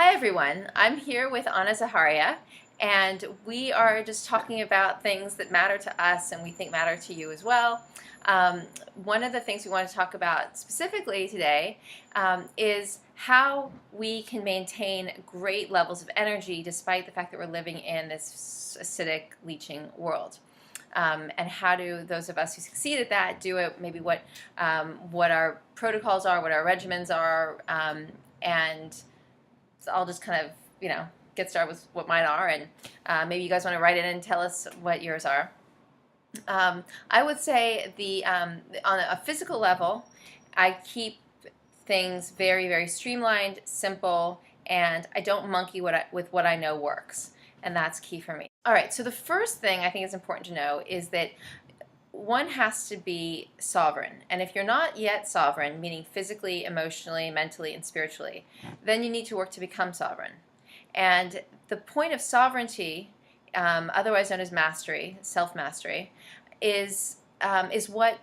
Hi everyone, I'm here with Ana Zaharia, and we are just talking about things that matter to us and we think matter to you as well. Um, One of the things we want to talk about specifically today is how we can maintain great levels of energy despite the fact that we're living in this acidic, leaching world. And how do those of us who succeed at that do it, maybe what our protocols are, what our regimens are, and so I'll just kind of, get started with what mine are, and maybe you guys want to write in and tell us what yours are. I would say on a physical level, I keep things very, very streamlined, simple, and I don't monkey with what I know works, and that's key for me. All right, so the first thing I think is important to know is that one has to be sovereign. And if you're not yet sovereign, meaning physically, emotionally, mentally, and spiritually, then you need to work to become sovereign. And the point of sovereignty, otherwise known as mastery, self-mastery, is what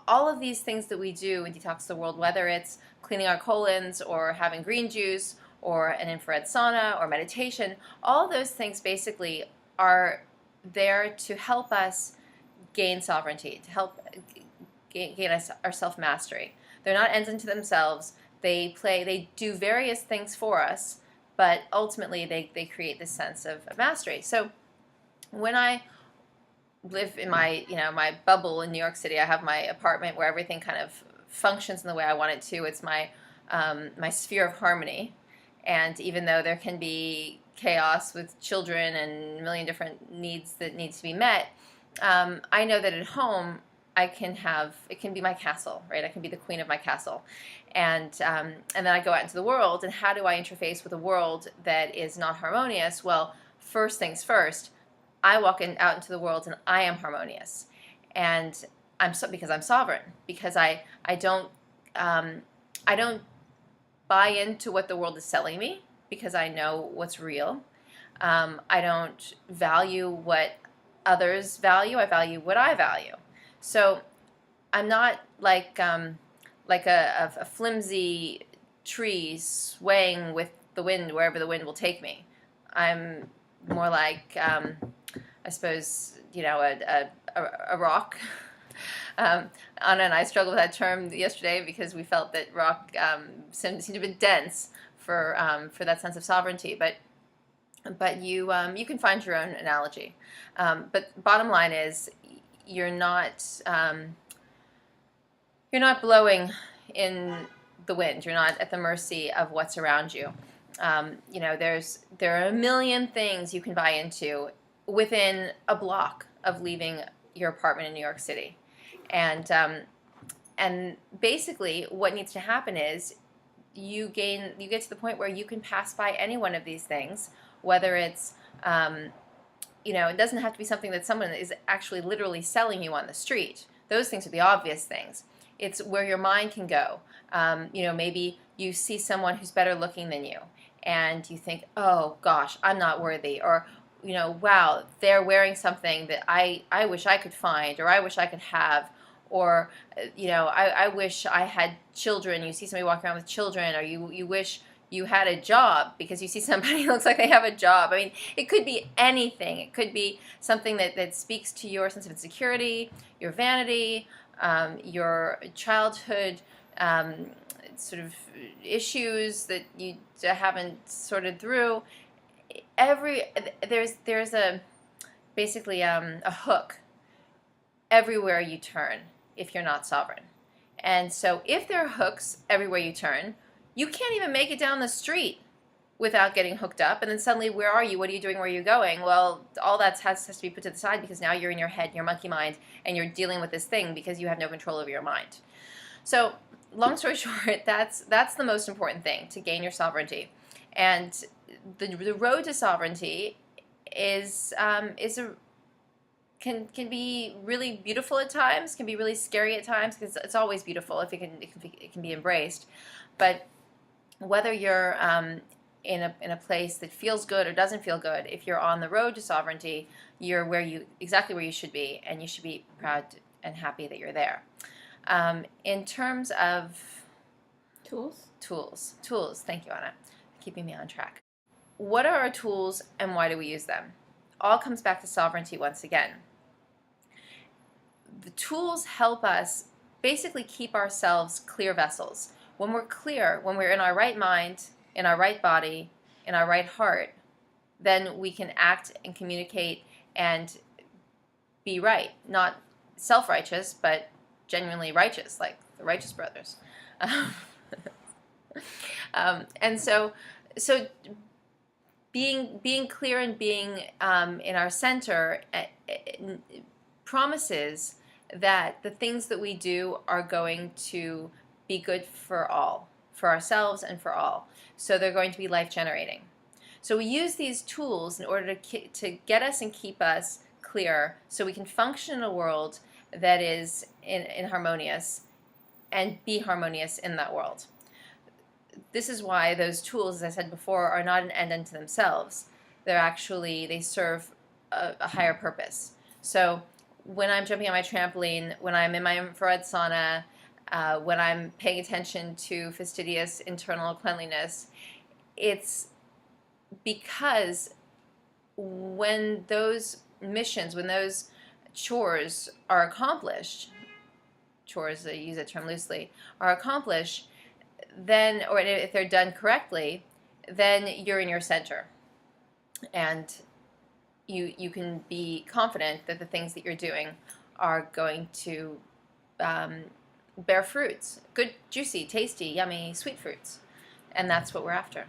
all of these things that we do in Detox the World, whether it's cleaning our colons or having green juice or an infrared sauna or meditation, all of those things basically are there to help us gain sovereignty, to help gain our self-mastery. They're not ends unto themselves. They do various things for us, but ultimately they create this sense of mastery. So when I live in my bubble in New York City, I have my apartment where everything kind of functions in the way I want it to. It's my sphere of harmony. And even though there can be chaos with children and a million different needs that need to be met, I know that at home it can be my castle, right? I can be the queen of my castle, and then I go out into the world. And how do I interface with a world that is not harmonious? Well, first things first, I walk out into the world and I am harmonious, and because I'm sovereign, because I don't buy into what the world is selling me, because I know what's real. I don't value what others value. I value what I value. So I'm not like a flimsy tree swaying with the wind wherever the wind will take me. I'm more like, I suppose, a rock. Anna and I struggled with that term yesterday because we felt that rock seemed to be dense for that sense of sovereignty. But you can find your own analogy. But bottom line is, you're not blowing in the wind. You're not at the mercy of what's around you. There are a million things you can buy into within a block of leaving your apartment in New York City, and basically what needs to happen is you get to the point where you can pass by any one of these things, whether it's it doesn't have to be something that someone is actually literally selling you on the street. Those things are the obvious things. It's where your mind can go. Maybe you see someone who's better looking than you, and you think, oh gosh, I'm not worthy, or wow, they're wearing something that I wish I could find, or I wish I could have, or I wish I had children. You see somebody walking around with children, or you wish you had a job because you see somebody who looks like they have a job. I mean, it could be anything. It could be something that speaks to your sense of insecurity, your vanity, your childhood sort of issues that you haven't sorted through. There's basically a hook everywhere you turn if you're not sovereign. And so if there are hooks everywhere you turn, you can't even make it down the street without getting hooked up. And then suddenly, where are you? What are you doing? Where are you going? Well, all that has to be put to the side, because now you're in your head, your monkey mind, and you're dealing with this thing because you have no control over your mind. So long story short, that's the most important thing, to gain your sovereignty. And the road to sovereignty can be really beautiful at times, can be really scary at times, because it's always beautiful if it can be embraced. But whether you're in a place that feels good or doesn't feel good, if you're on the road to sovereignty, you're exactly where you should be, and you should be proud and happy that you're there. In terms of Tools. Thank you, Anna. keeping me on track. What are our tools and why do we use them? All comes back to sovereignty once again. The tools help us basically keep ourselves clear vessels. When we're clear, when we're in our right mind, in our right body, in our right heart, then we can act and communicate and be right. Not self-righteous, but genuinely righteous, like the Righteous Brothers. And so being clear and being in our center promises that the things that we do are going to be good for all, for ourselves and for all. So they're going to be life-generating. So we use these tools in order to get us and keep us clear so we can function in a world that is in harmonious and be harmonious in that world. This is why those tools, as I said before, are not an end unto themselves. They serve a higher purpose. So when I'm jumping on my trampoline, when I'm in my infrared sauna, when I'm paying attention to fastidious internal cleanliness, it's because when those missions, when those chores are accomplished, chores, I use that term loosely, are accomplished, then, or if they're done correctly, then you're in your center. And you can be confident that the things that you're doing are going to bear fruits. Good, juicy, tasty, yummy, sweet fruits. And that's what we're after.